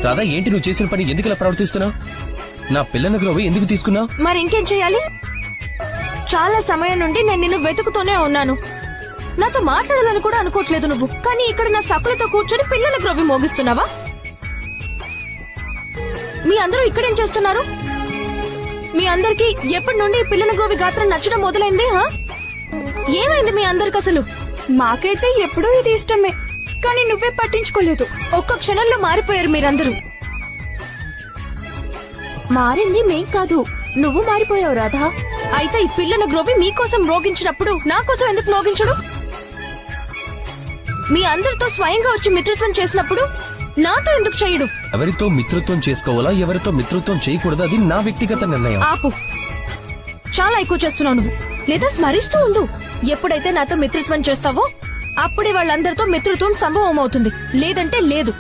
రాధా, ఏంటి నువ్వు చేసిన పని? ఎందుకు ఇలా ప్రవర్తిస్తున్నావు? నా పిల్లని గ్రోవి ఎందుకు తీసుకున్నావు? మరి ఇంకేం చేయాలి? చాలా సమయం నుండి నేను నిన్ను వెతుకుతూనే ఉన్నాను. నాతో మాట్లాడాలని కూడా అనుకోవట్లేదు నువ్వు, కానీ ఇక్కడ నా సకులతో కూర్చొని పిల్లల గ్రోవి మోగిస్తున్నావా? మీ అందరూ ఇక్కడేం చేస్తున్నారు? మీ అందరికి ఎప్పటి నుండి పిల్లల గ్రోవి గాత్రం నచ్చడం మొదలైంది? ఏమైంది మీ అందరికి అసలు? మాకైతే ఎప్పుడూ ఇది ఇష్టమే, కానీ నువ్వే పట్టించుకోలేదు. ఒక్క క్షణంలో మారిపోయారు మీరందరూ. మారింది మేం కాదు, నువ్వు మారిపోయావు రాధా. అయితే ఈ పిల్లల గ్రోవి మీకోసం మోగించినప్పుడు నా కోసం ఎందుకు మోగించడు? మీ అందరితో స్వయంగా వచ్చి మిత్రత్వం చేసినప్పుడు నాతో ఎందుకు చేయడు? ఎవరితో మిత్రత్వం చేసుకోవాలా, ఎవరితో మిత్రత్వం చేయకూడదు, అది నా వ్యక్తిగత నిర్ణయం. ఆపు, చాలా ఎక్కువ చేస్తున్నావు నువ్వు. లేదా స్మరిస్తూ ఉండు. ఎప్పుడైతే నాతో మిత్రత్వం చేస్తావో అప్పుడే వాళ్ళందరితో మిత్రత్వం సంభవం అవుతుంది, లేదంటే లేదు.